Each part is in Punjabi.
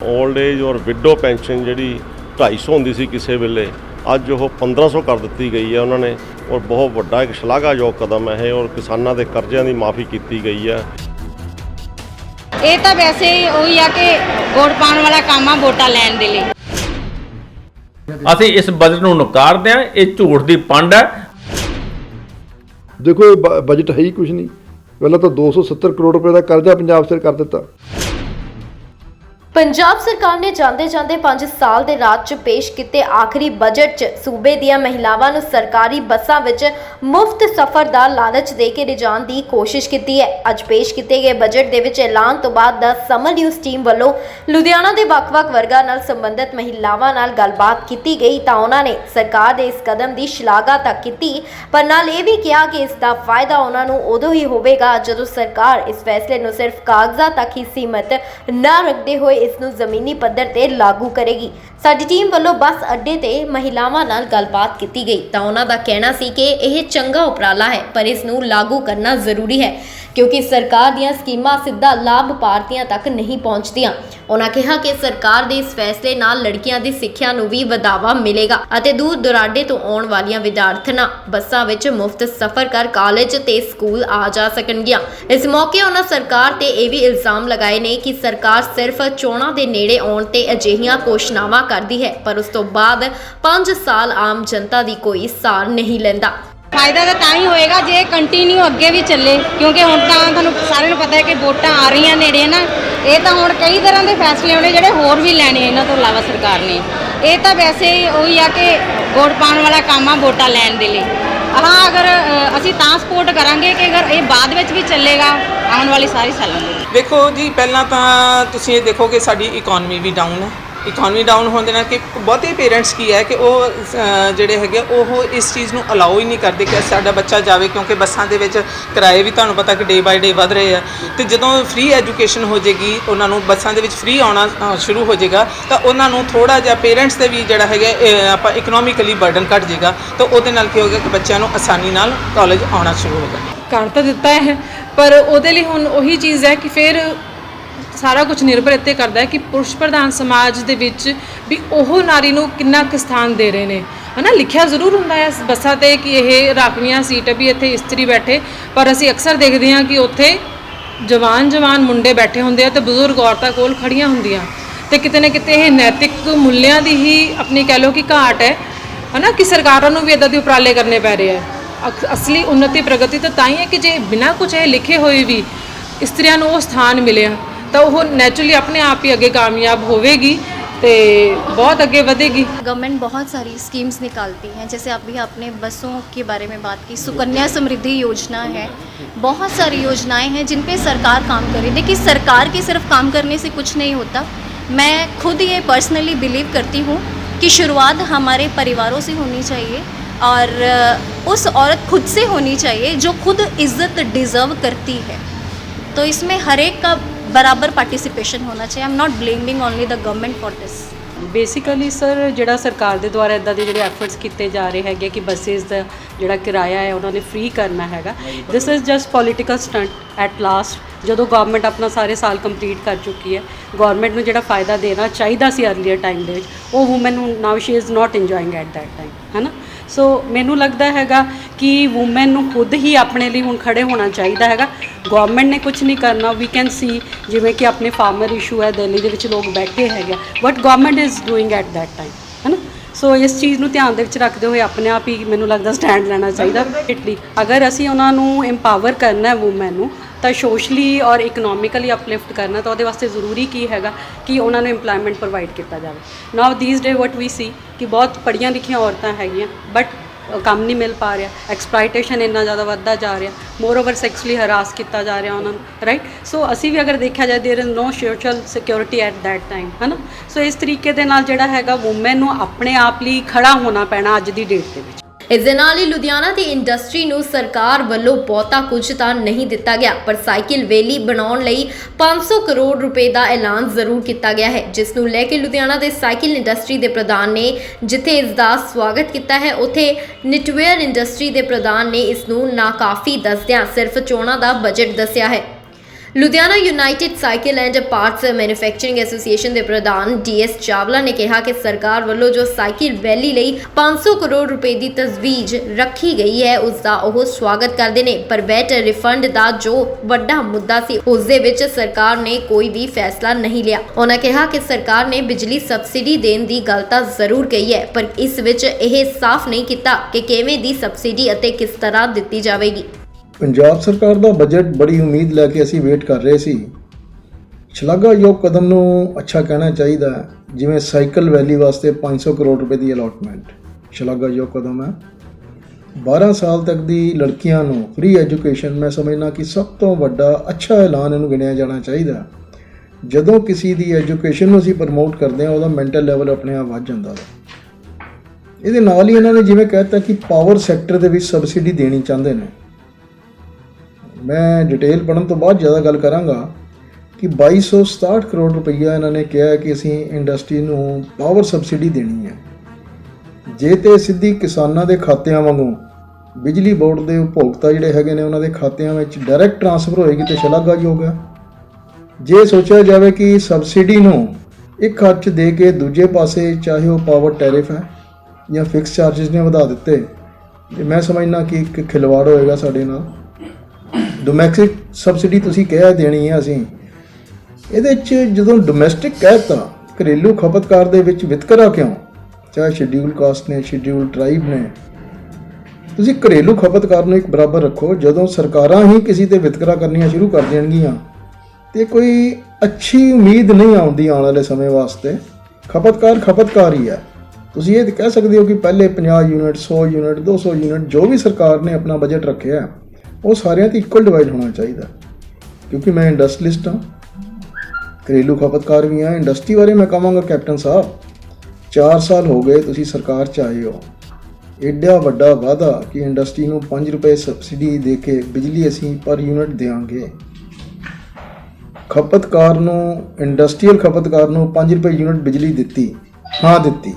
ओल्ड एज और विडो पेंशन जी 250 होंदी सी किसी वेले अज वो 1500 कर दी गई है उन्होंने और बहुत बड़ा एक शलाघायोग कदम है और किसानों के कर्जियां की माफ़ी की गई है। ये तो वैसे ही वही है कि वोट पाने वाला काम है वोटा लैन दे लिए। ਅਸੀਂ ਇਸ बजट ਨੂੰ ਨਕਾਰਦੇ ਹਾਂ। ਇਹ ਝੂਠ ਦੀ ਪੰਡ ਹੈ। देखो ये बजट है ही कुछ नहीं। पहला तो 270 करोड़ रुपए का कर्जा पंजाब से कर दिता। पंजाब सरकार ने जांदे जांदे 5 साल के राज च पेश किए आखिरी बजट च सूबे दियां महिलावां नूं सरकारी बसां विच मुफ्त सफर दा लालच दे के रिजाण दी कोशिश की है। अज पेश किए गए बजट दे विच ऐलान तो बाद द समर न्यूज़ टीम वल्लों लुधियाना दे वख-वख वर्गां नाल संबंधित महिलावां नाल गलबात की गई तां उन्हां ने सरकार दे इस कदम की शलाघा तक की, पर नाल इह भी कहा कि इसका फायदा उन्हां नूं उदों ही होवेगा जदों सरकार इस फैसले नूं सिर्फ कागज़ां तक ही सीमित न रखते हुए इसनूं जमीनी पद्धर ते लागू करेगी। साडी टीम वालों बस अड्डे ते महिलावां नाल गलबात की गई तां उन्हां दा कहना सी कि यह चंगा उपराला है पर इसनूं लागू करना जरूरी है क्योंकि सरकार दीयां स्कीमां सीधा लाभ पार्टियां तक नहीं पहुंचदियां। उन्हां कहा कि सरकार दे इस फैसले नाल लड़कियां दी सिੱਖਿਆ ਨੂੰ भी वधावा मिलेगा ਅਤੇ दूर दुराडे तो आउण वालियां विद्यार्थिनां बसां विच मुफ्त सफर कर कॉलेज ते स्कूल आ जा सकणगीਆਂ। इस मौके उन्हां सरकार ते ਇਹ भी इल्जाम लगाए ने कि सरकार सिर्फ चोणां दे नेड़े आउण ते अजिहियां घोषणावां करदी है पर उस तो बाद 5 साल आम जनता दी कोई सार नहीं लैंदा। फायदा तो ही होएगा जे कंटिन्यू अगे भी चले क्योंकि हुण तां तुहानूं सारिਆਂ ਨੂੰ पता है कि वोटां आ रही नेड़े ना। ये तो हुण कई तरह के फैसले होने ਜਿਹੜੇ होर भी लैने इन्हां तो इलावा सरकार ने। ये तो वैसे ही वही है कि वोट पाने वाला काम है वोटा लैन दे लिए। हाँ अगर असीं तां सपोर्ट करांगे कि अगर ये बाद ਵਿੱਚ भी ਚੱਲੇਗਾ आने वाली सारी सालों में। देखो जी पहला तो तुसीं ये देखो कि साडी इकोनॉमी भी डाउन है। इकोनॉमी डाउन होने ਨਾਲ कि बहुते पेरेंट्स की है कि ਜਿਹੜੇ ਹੈਗੇ ਉਹ ਇਸ ਚੀਜ਼ ਨੂੰ ਅਲਾਓ ਹੀ ਨਹੀਂ ਕਰਦੇ ਕਿ ਸਾਡਾ ਬੱਚਾ ਜਾਵੇ ਕਿਉਂਕਿ ਬੱਸਾਂ ਦੇ ਵਿੱਚ ਕਿਰਾਏ ਵੀ ਤੁਹਾਨੂੰ ਪਤਾ ਕਿ ਡੇ ਬਾਈ ਡੇ ਵਧ ਰਹੇ ਆ ਤੇ ਜਦੋਂ ਫ੍ਰੀ ਐਜੂਕੇਸ਼ਨ ਹੋ ਜਾਏਗੀ ਉਹਨਾਂ ਨੂੰ ਬੱਸਾਂ ਦੇ ਵਿੱਚ ਫ੍ਰੀ ਆਉਣਾ ਸ਼ੁਰੂ ਹੋ ਜਾਏਗਾ ਤਾਂ ਉਹਨਾਂ ਨੂੰ ਥੋੜਾ ਜਿਹਾ ਪੇਰੈਂਟਸ ਤੇ ਵੀ ਜਿਹੜਾ ਹੈਗਾ ਆਪਾਂ ਇਕਨੋਮਿਕਲੀ ਬਰਡਨ ਘਟ ਜਾਏਗਾ ਤਾਂ ਉਹਦੇ ਨਾਲ ਕੀ ਹੋਏਗਾ ਕਿ ਬੱਚਿਆਂ ਨੂੰ ਆਸਾਨੀ ਨਾਲ ਕਾਲਜ ਆਉਣਾ ਸ਼ੁਰੂ ਹੋਗਾ। ਕਰ ਤਾਂ ਦਿੱਤਾ ਹੈ ਪਰ ਉਹਦੇ ਲਈ ਹੁਣ ਉਹੀ ਚੀਜ਼ ਹੈ ਕਿ ਫਿਰ ਸਾਰਾ ਕੁਝ ਨਿਰਭਰ ਇੱਥੇ ਕਰਦਾ ਹੈ ਕਿ ਪੁਰਸ਼ ਪ੍ਰਧਾਨ ਸਮਾਜ ਦੇ ਵਿੱਚ ਵੀ ਉਹ ਨਾਰੀ ਨੂੰ ਕਿੰਨਾ ਕੁ ਸਥਾਨ ਦੇ ਰਹੇ ਨੇ ਹੈ ਨਾ। ਲਿਖਿਆ ਜ਼ਰੂਰ ਹੁੰਦਾ ਹੈ ਬੱਸਾਂ 'ਤੇ ਕਿ ਇਹ ਰਾਖਵੀਆਂ ਸੀਟ ਵੀ ਇੱਥੇ ਇਸਤਰੀ ਬੈਠੇ ਪਰ ਅਸੀਂ ਅਕਸਰ ਦੇਖਦੇ ਹਾਂ ਕਿ ਉੱਥੇ ਜਵਾਨ ਮੁੰਡੇ ਬੈਠੇ ਹੁੰਦੇ ਆ ਅਤੇ ਬਜ਼ੁਰਗ ਔਰਤਾਂ ਕੋਲ ਖੜੀਆਂ ਹੁੰਦੀਆਂ ਅਤੇ ਕਿਤੇ ਨਾ ਕਿਤੇ ਇਹ ਨੈਤਿਕ ਮੁੱਲਿਆਂ ਦੀ ਹੀ ਆਪਣੀ ਕਹਿ ਲਓ ਕਿ ਘਾਟ ਹੈ ਨਾ ਕਿ ਸਰਕਾਰਾਂ ਨੂੰ ਵੀ ਇੱਦਾਂ ਦੇ ਉਪਰਾਲੇ ਕਰਨੇ ਪੈ ਰਹੇ ਆ। ਅਸਲੀ ਉન્નਤੀ ਪ੍ਰਗਤੀ ਤਾਂ ਹੀ ਹੈ ਕਿ ਜੇ ਬਿਨਾਂ ਕੁਝ ਇਹ ਲਿਖੇ ਹੋਏ ਵੀ ਇਸਤਰੀਆਂ ਨੂੰ ਉਹ ਸਥਾਨ ਮਿਲਿਆ तो वो नेचुरली अपने आप ही आगे कामयाब होवेगी तो बहुत आगे बढ़ेगी। गवर्नमेंट बहुत सारी स्कीम्स निकालती हैं जैसे अभी आपने बसों के बारे में बात की, सुकन्या समृद्धि योजना है, बहुत सारी योजनाएं हैं जिन पे सरकार काम करे। देखिए सरकार के सिर्फ काम करने से कुछ नहीं होता। मैं खुद ये पर्सनली बिलीव करती हूँ कि शुरुआत हमारे परिवारों से होनी चाहिए और उस औरत खुद से होनी चाहिए जो खुद इज़्ज़त डिज़र्व करती है। तो इसमें हर एक का बराबर पार्टिसिपेशन होना चाहिए। I am not blaming only the government for this. Basically sir ਜਿਹੜਾ ਸਰਕਾਰ ਦੇ ਦੁਆਰਾ ਇਦਾਂ ਦੇ ਜਿਹੜੇ ਐਫਰਟਸ ਕੀਤੇ ਜਾ ਰਹੇ ਹੈਗੇ ਕਿ ਬੱਸਿਸ ਦਾ ਜਿਹੜਾ ਕਿਰਾਇਆ ਹੈ ਉਹਨਾਂ ਨੇ ਫ੍ਰੀ ਕਰਨਾ ਹੈਗਾ, this is just political stunt at last. ਜਦੋਂ ਗਵਰਨਮੈਂਟ ਆਪਣਾ ਸਾਰੇ ਸਾਲ ਕੰਪਲੀਟ ਕਰ ਚੁੱਕੀ ਹੈ, ਗਵਰਨਮੈਂਟ ਨੂੰ ਜਿਹੜਾ ਫਾਇਦਾ ਦੇਣਾ ਚਾਹੀਦਾ ਸੀ ਅਰਲੀਅਰ ਟਾਈਮ ਦੇ ਵਿੱਚ ਉਹ ਵੂਮਨ ਨੂੰ now she is not enjoying at that time ਹੈ ਨਾ। ਸੋ ਮੈਨੂੰ ਲੱਗਦਾ ਹੈਗਾ ਕਿ ਵੂਮਨ ਨੂੰ ਖੁਦ ਹੀ ਆਪਣੇ ਲਈ ਹੁਣ ਖੜੇ ਹੋਣਾ ਚਾਹੀਦਾ ਹੈਗਾ। ਗਵਰਨਮੈਂਟ ਨੇ ਕੁਝ ਨਹੀਂ ਕਰਨਾ। ਵੀ ਕੈਨ ਸੀ ਜਿਵੇਂ ਕਿ ਆਪਣੇ ਫਾਰਮਰ ਇਸ਼ੂ ਹੈ ਦਿੱਲੀ ਦੇ ਵਿੱਚ ਲੋਕ ਬੈਠੇ ਹੈਗੇ but government is doing at that time ਹੈ ਨਾ। ਸੋ ਇਸ ਚੀਜ਼ ਨੂੰ ਧਿਆਨ ਦੇ ਵਿੱਚ ਰੱਖਦੇ ਹੋਏ ਆਪਣੇ ਆਪ ਹੀ ਮੈਨੂੰ ਲੱਗਦਾ ਸਟੈਂਡ ਲੈਣਾ ਚਾਹੀਦਾ। ਇਟਲੀ ਅਗਰ ਅਸੀਂ ਉਹਨਾਂ ਨੂੰ ਇੰਪਾਵਰ ਕਰਨਾ ਹੈ ਵੂਮਨ ਨੂੰ ਤਾਂ ਸੋਸ਼ਲੀ ਔਰ ਇਕਨੋਮਿਕਲੀ ਅਪਲਿਫਟ ਕਰਨਾ ਤਾਂ ਉਹਦੇ ਵਾਸਤੇ ਜ਼ਰੂਰੀ ਕੀ ਹੈਗਾ ਕਿ ਉਹਨਾਂ ਨੂੰ ਇੰਪਲੋਇਮੈਂਟ ਪ੍ਰੋਵਾਈਡ ਕੀਤਾ ਜਾਵੇ। ਨਾਓ ਥੀਸ ਡੇ ਵਟ ਵੀ ਸੀ ਕਿ ਬਹੁਤ ਪੜ੍ਹੀਆਂ ਲਿਖੀਆਂ ਔਰਤਾਂ ਹੈਗੀਆਂ ਬਟ ਕੰਮ ਨਹੀਂ ਮਿਲ ਪਾ ਰਿਹਾ, ਐਕਸਪਲਾਈਟੇਸ਼ਨ ਇੰਨਾ ਜ਼ਿਆਦਾ ਵੱਧਦਾ ਜਾ ਰਿਹਾ, ਮੋਰ ਓਵਰ ਸੈਕਸੁਅਲੀ ਹਰਾਸ ਕੀਤਾ ਜਾ ਰਿਹਾ ਉਹਨਾਂ ਨੂੰ, ਰਾਈਟ। ਸੋ ਅਸੀਂ ਵੀ ਅਗਰ ਦੇਖਿਆ ਜਾਏ there is no social security at that time ਹੈ ਨਾ। ਸੋ ਇਸ ਤਰੀਕੇ ਦੇ ਨਾਲ ਜਿਹੜਾ ਹੈਗਾ ਵੂਮਨ ਨੂੰ ਆਪਣੇ ਆਪ ਲਈ ਖੜਾ ਹੋਣਾ ਪੈਣਾ ਅੱਜ ਦੀ ਡੇਟ ਦੇ ਵਿੱਚ। इस दे नाल ही लुधियाना की इंडस्ट्री नूं सरकार वल्लों बहुता कुछ तां नहीं दिता गया पर साइकिल वैली बनाउण लई 500 करोड़ रुपए का ऐलान जरूर किया गया है जिस नूं लैके लुधियाना के साइकिल इंडस्ट्री के प्रधान ने जिथे इसका स्वागत किया है उत्थे निटवेयर इंडस्ट्री के प्रधान ने इस नूं नाकाफी दसदियां सिर्फ चोणां का बजट दस्सिया है। Ludhiana United cycle and parts manufacturing association ਦੇ ਪ੍ਰਧਾਨ ਡੀਐਸ ਚਾਵਲਾ ਨੇ ਕਿਹਾ ਕਿ ਸਰਕਾਰ ਵੱਲੋਂ ਜੋ ਸਾਈਕਲ ਵੈਲੀ ਲਈ 500 ਕਰੋੜ ਰੁਪਏ ਦੀ ਤਜਵੀਜ਼ ਰੱਖੀ ਗਈ ਹੈ ਉਸ ਦਾ ਉਹ ਸਵਾਗਤ ਕਰਦੇ ਨੇ, ਪਰ ਵੈਟ ਰਿਫੰਡ ਦਾ ਜੋ ਵੱਡਾ ਮੁੱਦਾ ਸੀ ਉਸ ਦੇ ਵਿੱਚ ਸਰਕਾਰ ਨੇ ਕੋਈ ਵੀ ਫੈਸਲਾ ਨਹੀਂ ਲਿਆ। ਉਹਨਾਂ ਕਿਹਾ ਕਿ ਸਰਕਾਰ ਨੇ ਬਿਜਲੀ ਸਬਸਿਡੀ ਦੇਣ ਦੀ ਗੱਲ ਤਾਂ ਜ਼ਰੂਰ ਕਹੀ ਹੈ, ਪਰ ਇਸ ਵਿੱਚ ਇਹ ਸਾਫ਼ ਨਹੀਂ ਕੀਤਾ ਕਿ ਕਿਵੇਂ ਦੀ ਸਬਸਿਡੀ ਅਤੇ ਕਿਸ ਤਰ੍ਹਾਂ ਦਿੱਤੀ ਜਾਵੇਗੀ। ਪੰਜਾਬ ਸਰਕਾਰ ਦਾ ਬਜਟ ਬੜੀ ਉਮੀਦ ਲੈ ਕੇ ਅਸੀਂ ਵੇਟ ਕਰ ਰਹੇ ਸੀ। ਸ਼ਲਾਘਾਯੋਗ ਕਦਮ ਨੂੰ ਅੱਛਾ ਕਹਿਣਾ ਚਾਹੀਦਾ ਹੈ, ਜਿਵੇਂ ਸਾਈਕਲ ਵੈਲੀ ਵਾਸਤੇ 500 ਕਰੋੜ ਰੁਪਏ ਦੀ ਅਲਾਟਮੈਂਟ ਸ਼ਲਾਘਾਯੋਗ ਕਦਮ ਹੈ। 12 ਸਾਲ ਤੱਕ ਦੀ ਲੜਕੀਆਂ ਨੂੰ ਫ੍ਰੀ ਐਜੂਕੇਸ਼ਨ ਮੈਂ ਸਮਝਦਾ ਕਿ ਸਭ ਤੋਂ ਵੱਡਾ ਅੱਛਾ ਐਲਾਨ ਇਹਨੂੰ ਗਿਣਿਆ ਜਾਣਾ ਚਾਹੀਦਾ। ਜਦੋਂ ਕਿਸੇ ਦੀ ਐਜੂਕੇਸ਼ਨ ਨੂੰ ਅਸੀਂ ਪ੍ਰਮੋਟ ਕਰਦੇ ਹਾਂ ਉਹਦਾ ਮੈਂਟਲ ਲੈਵਲ ਆਪਣੇ ਆਪ ਵੱਧ ਜਾਂਦਾ ਹੈ। ਇਹਦੇ ਨਾਲ ਹੀ ਇਹਨਾਂ ਨੇ ਜਿਵੇਂ ਕਹਿਤਾ ਕਿ ਪਾਵਰ ਸੈਕਟਰ ਦੇ ਵਿੱਚ ਸਬਸਿਡੀ ਦੇਣੀ ਚਾਹੁੰਦੇ ਨੇ। ਮੈਂ ਡਿਟੇਲ ਪੜ੍ਹਨ ਤੋਂ ਬਾਅਦ ਜ਼ਿਆਦਾ ਗੱਲ ਕਰਾਂਗਾ ਕਿ 2267 ਕਰੋੜ ਰੁਪਈਆ ਇਹਨਾਂ ਨੇ ਕਿਹਾ ਕਿ ਅਸੀਂ ਇੰਡਸਟਰੀ ਨੂੰ ਪਾਵਰ ਸਬਸਿਡੀ ਦੇਣੀ ਹੈ। ਜੇ ਤੇ ਸਿੱਧੀ ਕਿਸਾਨਾਂ ਦੇ ਖਾਤਿਆਂ ਵਾਂਗੂ ਬਿਜਲੀ ਬੋਰਡ ਦੇ ਉਪਭੋਗਤਾ ਜਿਹੜੇ ਹੈਗੇ ਨੇ ਉਹਨਾਂ ਦੇ ਖਾਤਿਆਂ ਵਿੱਚ ਡਾਇਰੈਕਟ ਟ੍ਰਾਂਸਫਰ ਹੋਏਗੀ ਤੇ ਸ਼ਲਾਘਾਯੋਗ ਹੈ। ਜੇ ਸੋਚਿਆ ਜਾਵੇ ਕਿ ਸਬਸਿਡੀ ਨੂੰ ਇੱਕ ਹੱਥ 'ਚ ਦੇ ਕੇ ਦੂਜੇ ਪਾਸੇ ਚਾਹੇ ਉਹ ਪਾਵਰ ਟੈਰਿਫ ਹੈ ਜਾਂ ਫਿਕਸ ਚਾਰजेस ਨੇ ਵਧਾ ਦਿੱਤੇ, ਤੇ ਮੈਂ ਸਮਝਦਾ ਕਿ ਇੱਕ ਖਿਲਵਾੜ ਹੋਏਗਾ ਸਾਡੇ ਨਾਲ। ਡੋਮੈਸਟਿਕ ਸਬਸਿਡੀ ਤੁਸੀਂ ਕਹਿ ਦੇਣੀ ਹੈ ਅਸੀਂ, ਇਹਦੇ 'ਚ ਜਦੋਂ ਡੋਮੈਸਟਿਕ ਕਹਿਤਾ ਘਰੇਲੂ ਖਪਤਕਾਰ ਦੇ ਵਿੱਚ ਵਿਤਕਰਾ ਕਿਉਂ? ਚਾਹੇ ਸ਼ਡਿਊਲ ਕਾਸਟ ਨੇ, ਸ਼ਡਿਊਲ ਟਰਾਈਬ ਨੇ, ਤੁਸੀਂ ਘਰੇਲੂ ਖਪਤਕਾਰ ਨੂੰ ਇੱਕ ਬਰਾਬਰ ਰੱਖੋ। ਜਦੋਂ ਸਰਕਾਰਾਂ ਹੀ ਕਿਸੇ ਤੇ ਵਿਤਕਰਾ ਕਰਨੀਆਂ ਸ਼ੁਰੂ ਕਰ ਦੇਣਗੀਆਂ ਤੇ ਕੋਈ ਅੱਛੀ ਉਮੀਦ ਨਹੀਂ ਆਉਂਦੀ ਆਉਣ ਵਾਲੇ ਸਮੇਂ ਵਾਸਤੇ। ਖਪਤਕਾਰ ਹੀ ਹੈ। ਤੁਸੀਂ ਇਹ ਕਹਿ ਸਕਦੇ ਹੋ ਕਿ ਪਹਿਲੇ 50 ਯੂਨਿਟ, 100 ਯੂਨਿਟ, 200 ਯੂਨਿਟ ਜੋ ਵੀ ਸਰਕਾਰ ਨੇ ਆਪਣਾ ਬਜਟ ਰੱਖਿਆ ਉਹ ਸਾਰਿਆਂ 'ਤੇ ਇਕੁਅਲ ਡਿਵਾਈਡ ਹੋਣਾ ਚਾਹੀਦਾ, ਕਿਉਂਕਿ ਮੈਂ ਇੰਡਸਟਰੀਲਿਸਟ ਹਾਂ, ਘਰੇਲੂ ਖਪਤਕਾਰ ਵੀ ਹਾਂ। ਇੰਡਸਟਰੀ ਬਾਰੇ ਮੈਂ ਕਹਾਂਗਾ ਕੈਪਟਨ ਸਾਹਿਬ 4 ਸਾਲ ਹੋ ਗਏ ਤੁਸੀਂ ਸਰਕਾਰ 'ਚ ਆਏ ਹੋ, ਐਡਾ ਵੱਡਾ ਵਾਅਦਾ ਕਿ ਇੰਡਸਟਰੀ ਨੂੰ 5 ਰੁਪਏ ਸਬਸਿਡੀ ਦੇ ਕੇ ਬਿਜਲੀ ਅਸੀਂ ਪਰ ਯੂਨਿਟ ਦੇਵਾਂਗੇ। ਖਪਤਕਾਰ ਨੂੰ, ਇੰਡਸਟਰੀਅਲ ਖਪਤਕਾਰ ਨੂੰ 5 ਰੁਪਏ ਯੂਨਿਟ ਬਿਜਲੀ ਦਿੱਤੀ, ਹਾਂ ਦਿੱਤੀ,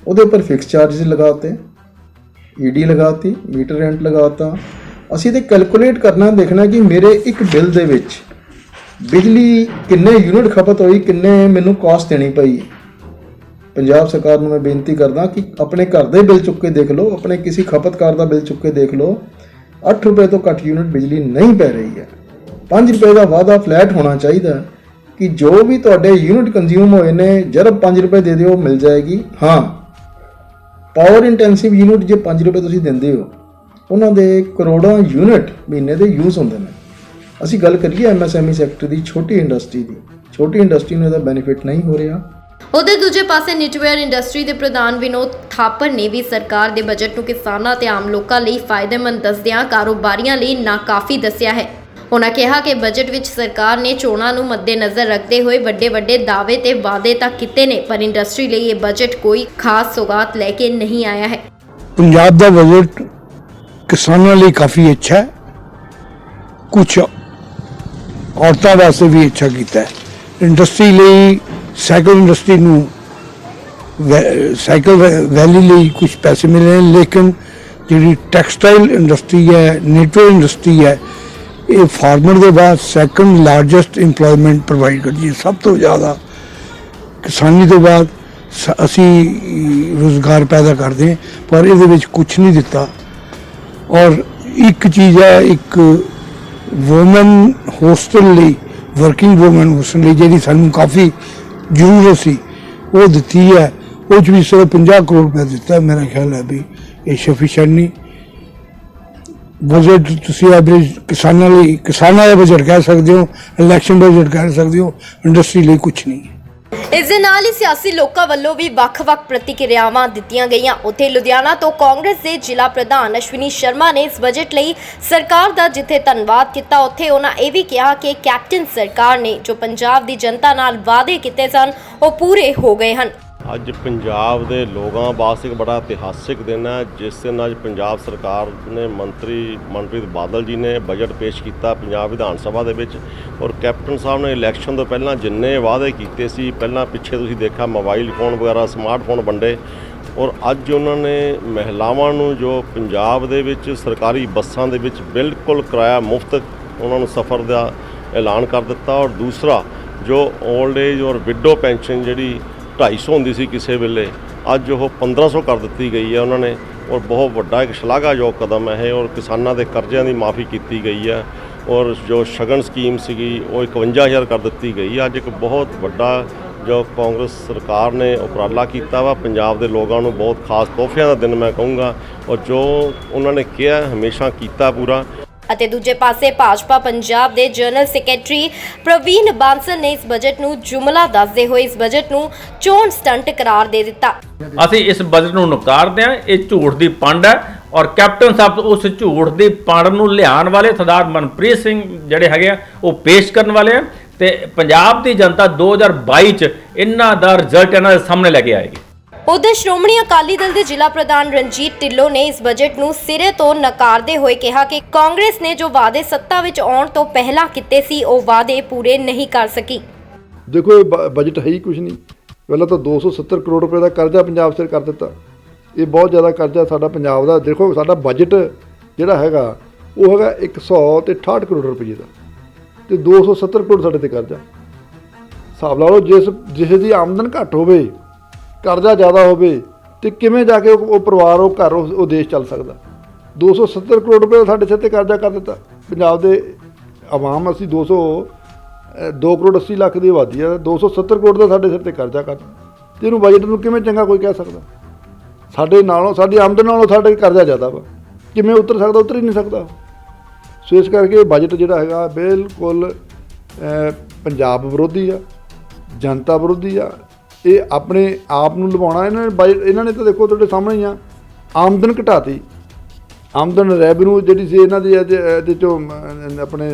ਉਹਦੇ ਉੱਪਰ ਫਿਕਸ ਚਾਰजेस ਲਗਾਤੇ, ਈਡੀ ਲਗਾਤੀ, ਮੀਟਰ ਰੈਂਟ ਲਗਾਤਾ। ਅਸੀਂ ਤੇ ਕੈਲਕੂਲੇਟ ਕਰਨਾ, ਦੇਖਣਾ ਕਿ ਮੇਰੇ ਇੱਕ ਬਿੱਲ ਦੇ ਵਿੱਚ ਬਿਜਲੀ ਕਿੰਨੇ ਯੂਨਿਟ ਖਪਤ ਹੋਈ, ਕਿੰਨੇ ਮੈਨੂੰ ਕਾਸਟ ਦੇਣੀ ਪਈ। ਪੰਜਾਬ ਸਰਕਾਰ ਨੂੰ ਮੈਂ ਬੇਨਤੀ ਕਰਦਾ ਕਿ ਆਪਣੇ ਘਰ ਦੇ ਬਿੱਲ ਚੁੱਕ ਕੇ ਦੇਖ ਲਓ, ਆਪਣੇ ਕਿਸੇ ਖਪਤਕਾਰ ਦਾ ਬਿੱਲ ਚੁੱਕ ਕੇ ਦੇਖ ਲਓ, 8 ਰੁਪਏ ਤੋਂ ਘੱਟ ਯੂਨਿਟ ਬਿਜਲੀ ਨਹੀਂ ਪੈ ਰਹੀ ਹੈ। 5 ਰੁਪਏ ਦਾ ਵਾਅਦਾ ਫਲੈਟ ਹੋਣਾ ਚਾਹੀਦਾ ਕਿ ਜੋ ਵੀ ਤੁਹਾਡੇ ਯੂਨਿਟ ਕੰਜ਼ਿਊਮ ਹੋਏ ਨੇ ਜਰਬ 5 ਰੁਪਏ ਦੇ ਦਿਓ ਮਿਲ ਜਾਏਗੀ। ਹਾਂ, ਪਾਵਰ ਇੰਟੈਂਸਿਵ ਯੂਨਿਟ ਜੇ 5 ਰੁਪਏ ਤੁਸੀਂ ਦਿੰਦੇ ਹੋ, ਉਹਨਾਂ ਦੇ ਕਰੋੜਾਂ ਯੂਨਿਟ ਮਹੀਨੇ ਦੇ ਯੂਜ਼ ਹੁੰਦੇ ਨੇ। ਅਸੀਂ ਗੱਲ ਕਰੀਏ ਐਮਐਸਐਮਈ ਸੈਕਟਰ ਦੀ, ਛੋਟੀ ਇੰਡਸਟਰੀ ਦੀ, ਛੋਟੀ ਇੰਡਸਟਰੀ ਨੂੰ ਇਹਦਾ ਬੈਨੀਫਿਟ ਨਹੀਂ ਹੋ ਰਿਹਾ। ਉਹਦੇ ਦੂਜੇ ਪਾਸੇ ਨਿਟਵੇਅਰ ਇੰਡਸਟਰੀ ਦੇ ਪ੍ਰਧਾਨ ਵਿਨੋਦ ਥਾਪਰ ਨੇ ਵੀ ਸਰਕਾਰ ਦੇ ਬਜਟ ਨੂੰ ਕਿਸਾਨਾਂ ਤੇ ਆਮ ਲੋਕਾਂ ਲਈ ਫਾਇਦੇਮੰਦ ਦੱਸਦਿਆਂ ਕਾਰੋਬਾਰੀਆਂ ਲਈ ਨਾਕਾਫੀ ਦੱਸਿਆ ਹੈ। ਉਹਨਾਂ ਕਿਹਾ ਕਿ ਬਜਟ ਵਿੱਚ ਸਰਕਾਰ ਨੇ ਚੋਣਾਂ ਨੂੰ ਮੱਦੇਨਜ਼ਰ ਰੱਖਦੇ ਹੋਏ ਵੱਡੇ ਦਾਅਵੇ ਤੇ ਵਾਅਦੇ ਤਾਂ ਕੀਤੇ ਨੇ, ਪਰ ਇੰਡਸਟਰੀ ਲਈ ਇਹ ਬਜਟ ਕੋਈ ਖਾਸ ਸੌਗਾਤ ਲੈ ਕੇ ਨਹੀਂ ਆਇਆ ਹੈ। ਪੰਜਾਬ ਦਾ ਬਜਟ ਕਿਸਾਨਾਂ ਲਈ ਕਾਫੀ ਅੱਛਾ ਹੈ, ਕੁਝ ਔਰਤਾਂ ਵਾਸਤੇ ਵੀ ਅੱਛਾ ਕੀਤਾ ਹੈ। ਇੰਡਸਟਰੀ ਲਈ ਸਾਈਕਲ ਇੰਡਸਟਰੀ ਨੂੰ ਸਾਈਕਲ ਵੈਲੀ ਲਈ ਕੁਝ ਪੈਸੇ ਮਿਲੇ, ਲੇਕਿਨ ਜਿਹੜੀ ਟੈਕਸਟਾਈਲ ਇੰਡਸਟਰੀ ਹੈ, ਨੀਟਵੇਅਰ ਇੰਡਸਟਰੀ ਹੈ, ਇਹ ਫਾਰਮਰ ਦੇ ਬਾਅਦ ਸੈਕੰਡ ਲਾਰਜੈਸਟ ਇੰਪਲੋਇਮੈਂਟ ਪ੍ਰੋਵਾਈਡ ਕਰਦੀ ਹੈ। ਸਭ ਤੋਂ ਜ਼ਿਆਦਾ ਕਿਸਾਨੀ ਤੋਂ ਬਾਅਦ ਅਸੀਂ ਰੁਜ਼ਗਾਰ ਪੈਦਾ ਕਰਦੇ ਹਾਂ, ਪਰ ਇਹਦੇ ਵਿੱਚ ਕੁਝ ਨਹੀਂ ਦਿੱਤਾ। ਔਰ ਇੱਕ ਚੀਜ਼ ਹੈ, ਇੱਕ ਵੂਮਨ ਹੋਸਟਲ ਲਈ, ਵਰਕਿੰਗ ਵੂਮਨ ਹੋਸਟਲ ਲਈ ਜਿਹੜੀ ਸਾਨੂੰ ਕਾਫੀ ਜ਼ਰੂਰਤ ਸੀ ਉਹ ਦਿੱਤੀ ਹੈ। ਉਹ 'ਚ ਵੀ ਸਿਰਫ 50 ਕਰੋੜ ਰੁਪਏ ਦਿੱਤਾ। ਮੇਰਾ ਖਿਆਲ ਹੈ ਵੀ ਇਹ ਸਫੀਸ਼ੀਐਂਟ ਨਹੀਂ। ਬਜਟ ਤੁਸੀਂ ਐਵਰੇਜ ਕਿਸਾਨਾਂ ਲਈ, ਕਿਸਾਨਾਂ ਦਾ ਬਜਟ ਕਹਿ ਸਕਦੇ ਹੋ, ਇਲੈਕਸ਼ਨ ਬਜਟ ਕਹਿ ਸਕਦੇ ਹੋ, ਇੰਡਸਟਰੀ ਲਈ ਕੁਝ ਨਹੀਂ। ਇਸ ਦੇ ਨਾਲ ਹੀ ਸਿਆਸੀ ਲੋਕਾਂ ਵੱਲੋਂ ਵੀ ਵੱਖ-ਵੱਖ ਪ੍ਰਤੀਕਿਰਿਆਵਾਂ ਦਿੱਤੀਆਂ ਗਈਆਂ। ਉੱਥੇ ਲੁਧਿਆਣਾ ਤੋਂ ਕਾਂਗਰਸ ਦੇ ਜ਼ਿਲ੍ਹਾ ਪ੍ਰਧਾਨ ਅਸ਼ਵਨੀ ਸ਼ਰਮਾ ਨੇ ਇਸ ਬਜਟ ਲਈ ਸਰਕਾਰ ਦਾ ਜਿੱਥੇ ਧੰਨਵਾਦ ਕੀਤਾ, ਉੱਥੇ ਉਹਨਾਂ ਇਹ ਵੀ ਕਿਹਾ ਕਿ ਕੈਪਟਨ ਸਰਕਾਰ ਨੇ ਜੋ ਪੰਜਾਬ ਦੀ ਜਨਤਾ ਨਾਲ ਵਾਅਦੇ ਕੀਤੇ ਸਨ ਉਹ ਪੂਰੇ ਹੋ ਗਏ ਹਨ। ਅੱਜ ਪੰਜਾਬ ਦੇ ਲੋਕਾਂ ਵਾਸਤੇ ਇੱਕ ਬੜਾ ਇਤਿਹਾਸਿਕ ਦਿਨ ਹੈ, ਜਿਸ ਦਿਨ ਅੱਜ ਪੰਜਾਬ ਸਰਕਾਰ ਨੇ ਮੰਤਰੀ ਮਨਪ੍ਰੀਤ ਬਾਦਲ ਜੀ ਨੇ ਬਜਟ ਪੇਸ਼ ਕੀਤਾ ਪੰਜਾਬ ਵਿਧਾਨ ਸਭਾ ਦੇ ਵਿੱਚ। ਔਰ ਕੈਪਟਨ ਸਾਹਿਬ ਨੇ ਇਲੈਕਸ਼ਨ ਤੋਂ ਪਹਿਲਾਂ ਜਿੰਨੇ ਵਾਅਦੇ ਕੀਤੇ ਸੀ, ਪਹਿਲਾਂ ਪਿੱਛੇ ਤੁਸੀਂ ਦੇਖਿਆ ਮੋਬਾਈਲ ਫੋਨ ਵਗੈਰਾ, ਸਮਾਰਟਫੋਨ ਵੰਡੇ, ਔਰ ਅੱਜ ਉਹਨਾਂ ਨੇ ਮਹਿਲਾਵਾਂ ਨੂੰ ਜੋ ਪੰਜਾਬ ਦੇ ਵਿੱਚ ਸਰਕਾਰੀ ਬੱਸਾਂ ਦੇ ਵਿੱਚ ਬਿਲਕੁਲ ਕਿਰਾਇਆ ਮੁਫਤ ਉਹਨਾਂ ਨੂੰ ਸਫ਼ਰ ਦਾ ਐਲਾਨ ਕਰ ਦਿੱਤਾ। ਔਰ ਦੂਸਰਾ ਜੋ 올ਡ ਏਜ ਔਰ ਵਿਡੋ ਪੈਨਸ਼ਨ ਜਿਹੜੀ 250 ਹੁੰਦੀ ਸੀ ਕਿਸੇ ਵੇਲੇ, ਅੱਜ ਉਹ 1500 ਕਰ ਦਿੱਤੀ ਗਈ ਹੈ ਉਹਨਾਂ ਨੇ। ਔਰ ਬਹੁਤ ਵੱਡਾ ਇੱਕ ਸ਼ਲਾਘਾਯੋਗ ਕਦਮ ਹੈ ਇਹ। ਔਰ ਕਿਸਾਨਾਂ ਦੇ ਕਰਜ਼ਿਆਂ ਦੀ ਮਾਫੀ ਕੀਤੀ ਗਈ ਹੈ। ਔਰ ਜੋ ਸ਼ਗਨ ਸਕੀਮ ਸੀਗੀ ਉਹ 51000 ਕਰ ਦਿੱਤੀ ਗਈ। ਅੱਜ ਇੱਕ ਬਹੁਤ ਵੱਡਾ ਜੋ ਕਾਂਗਰਸ ਸਰਕਾਰ ਨੇ ਉਪਰਾਲਾ ਕੀਤਾ ਵਾ, ਪੰਜਾਬ ਦੇ ਲੋਕਾਂ ਨੂੰ ਬਹੁਤ ਖਾਸ ਤੋਹਫਿਆਂ ਦਾ ਦਿਨ ਮੈਂ ਕਹੂੰਗਾ। ਔਰ ਜੋ ਉਹਨਾਂ ਨੇ ਕਿਹਾ ਹਮੇਸ਼ਾ ਕੀਤਾ ਪੂਰਾ। ਅਤੇ ਦੂਜੇ ਪਾਸੇ ਭਾਜਪਾ ਪੰਜਾਬ ਦੇ ਜਨਰਲ ਸੈਕਟਰੀ ਪ੍ਰਵੀਨ ਬਾਂਸਲ ਨੇ ਇਸ ਬਜਟ ਨੂੰ ਜੁਮਲਾ ਦੱਸਦੇ ਹੋਏ ਇਸ ਬਜਟ ਨੂੰ ਚੋਣ ਸਟੰਟ ਕਰਾਰ ਦੇ ਦਿੱਤਾ। ਅਸੀਂ ਇਸ ਬਜਟ ਨੂੰ ਨਕਾਰਦੇ ਹਾਂ। ਇਹ ਝੂਠ ਦੀ ਪੰਡ ਹੈ ਔਰ ਕੈਪਟਨ ਸਾਹਿਬ ਉਸ ਝੂਠ ਦੀ ਪੰਡ ਨੂੰ ਲਿਆਉਣ ਵਾਲੇ ਸਰਦਾਰ ਮਨਪ੍ਰੀਤ ਸਿੰਘ ਜਿਹੜੇ ਹੈਗੇ ਆ ਉਹ ਪੇਸ਼ ਕਰਨ ਵਾਲੇ ਆ ਤੇ ਪੰਜਾਬ ਦੀ ਜਨਤਾ 2022 ਚ ਇਹਨਾਂ ਦਾ ਰਿਜ਼ਲਟ ਇਹਨਾਂ ਦੇ ਸਾਹਮਣੇ ਲੈ ਕੇ ਆਏਗੀ। ਉਧਰ ਸ਼੍ਰੋਮਣੀ ਅਕਾਲੀ ਦਲ ਦੇ ਜ਼ਿਲ੍ਹਾ ਪ੍ਰਧਾਨ ਰਣਜੀਤ ਢਿੱਲੋਂ ਨੇ ਇਸ ਬਜਟ ਨੂੰ ਸਿਰੇ ਤੋਂ ਨਕਾਰਦੇ ਹੋਏ ਕਿਹਾ ਕਿ ਕਾਂਗਰਸ ਨੇ ਜੋ ਵਾਅਦੇ ਸੱਤਾ ਵਿੱਚ ਆਉਣ ਤੋਂ ਪਹਿਲਾਂ ਕੀਤੇ ਸੀ ਉਹ ਵਾਅਦੇ ਪੂਰੇ ਨਹੀਂ ਕਰ ਸਕੀ। ਦੇਖੋ, ਇਹ ਬਜਟ ਹੈ ਹੀ ਕੁਝ ਨਹੀਂ। ਪਹਿਲਾਂ ਤਾਂ 270 ਕਰੋੜ ਰੁਪਏ ਦਾ ਕਰਜ਼ਾ ਪੰਜਾਬ ਸਿਰ ਕਰ ਦਿੱਤਾ। ਇਹ ਬਹੁਤ ਜ਼ਿਆਦਾ ਕਰਜ਼ਾ ਸਾਡਾ ਪੰਜਾਬ ਦਾ। ਦੇਖੋ, ਸਾਡਾ ਬਜਟ ਜਿਹੜਾ ਹੈਗਾ ਉਹ ਹੈਗਾ 168 ਕਰੋੜ ਰੁਪਏ ਦਾ ਤੇ 270 ਕਰੋੜ ਸਾਡੇ ਤੇ ਕਰਜ਼ਾ। ਹਿਸਾਬ ਲਾ ਲਓ, ਜਿਸ ਦੀ ਆਮਦਨ ਘੱਟ ਹੋਵੇ, ਕਰਜ਼ਾ ਜ਼ਿਆਦਾ ਹੋਵੇ ਤੇ ਕਿਵੇਂ ਜਾ ਕੇ ਉਹ ਪਰਿਵਾਰ, ਉਹ ਘਰ, ਉਹ ਦੇਸ਼ ਚੱਲ ਸਕਦਾ। 270 ਕਰੋੜ ਰੁਪਏ ਸਾਡੇ ਸਿਰ ਤੇ ਕਰਜ਼ਾ ਕਰ ਦਿੱਤਾ। ਪੰਜਾਬ ਦੇ ਆਵਾਮ ਅਸੀਂ 2 ਕਰੋੜ 80 ਲੱਖ ਦੀ ਆਬਾਦੀ ਹੈ, 270 ਕਰੋੜ ਦਾ ਸਾਡੇ ਸਿਰ ਤੇ ਕਰਜ਼ਾ ਕਰ। ਤੇ ਇਹਨੂੰ ਬਜਟ ਨੂੰ ਕਿਵੇਂ ਚੰਗਾ ਕੋਈ ਕਹਿ ਸਕਦਾ? ਸਾਡੇ ਨਾਲੋਂ, ਸਾਡੀ ਆਮਦਨ ਨਾਲੋਂ ਸਾਡੇ ਕਰਜ਼ਾ ਜ਼ਿਆਦਾ ਵਾ, ਕਿਵੇਂ ਉਤਰ ਸਕਦਾ? ਉਤਰ ਹੀ ਨਹੀਂ ਸਕਦਾ। ਸੋ ਇਸ ਕਰਕੇ ਬਜਟ ਜਿਹੜਾ ਹੈਗਾ ਬਿਲਕੁਲ ਪੰਜਾਬ ਵਿਰੋਧੀ ਆ, ਜਨਤਾ ਵਿਰੋਧੀ ਆ। ਇਹ ਆਪਣੇ ਆਪ ਨੂੰ ਲਵਾਉਣਾ ਇਹਨਾਂ ਨੇ ਤਾਂ ਦੇਖੋ ਤੁਹਾਡੇ ਸਾਹਮਣੇ ਹੀ ਆ। ਆਮਦਨ ਘਟਾਤੀ, ਆਮਦਨ ਰੈਵਨਿਊ ਜਿਹੜੀ ਸੀ ਇਹਨਾਂ ਦੀ ਇਹਦੇ 'ਚੋਂ ਆਪਣੇ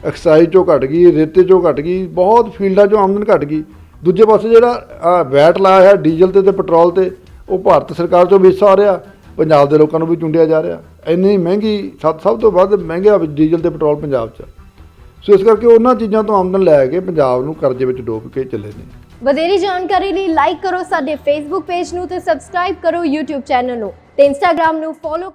ਐਕਸਾਈਜ਼ 'ਚੋਂ ਘਟ ਗਈ, ਰੇਤੇ 'ਚੋਂ ਘਟ ਗਈ, ਬਹੁਤ ਫੀਲਡਾਂ 'ਚੋਂ ਆਮਦਨ ਘਟ ਗਈ। ਦੂਜੇ ਪਾਸੇ ਜਿਹੜਾ ਵੈਟ ਲਾਇਆ ਹੈ ਡੀਜ਼ਲ ਤੇ ਪੈਟਰੋਲ ਤੇ, ਉਹ ਭਾਰਤ ਸਰਕਾਰ 'ਚੋਂ ਹਿੱਸਾ ਆ ਰਿਹਾ, ਪੰਜਾਬ ਦੇ ਲੋਕਾਂ ਨੂੰ ਵੀ ਚੁੰਡਿਆ ਜਾ ਰਿਹਾ। ਇੰਨੀ ਮਹਿੰਗੀ, ਸਭ ਤੋਂ ਵੱਧ ਮਹਿੰਗਾ ਡੀਜ਼ਲ ਤੇ ਪੈਟਰੋਲ ਪੰਜਾਬ 'ਚ। ਸੋ ਇਸ ਕਰਕੇ ਉਹਨਾਂ ਚੀਜ਼ਾਂ ਤੋਂ ਆਮਦਨ ਲੈ ਕੇ ਪੰਜਾਬ ਨੂੰ ਕਰਜ਼ੇ ਵਿੱਚ ਡੋਬ ਕੇ ਚੱਲੇ ਨੇ। ਵਧੇਰੀ ਜਾਣਕਾਰੀ ਲਈ ਲਾਈਕ ਕਰੋ ਸਾਡੇ ਫੇਸਬੁੱਕ ਪੇਜ ਨੂੰ ਤੇ ਸਬਸਕ੍ਰਾਈਬ ਕਰੋ YouTube ਚੈਨਲ ਨੂੰ ਤੇ Instagram ਨੂੰ ਫੋਲੋ ਕਰੋ।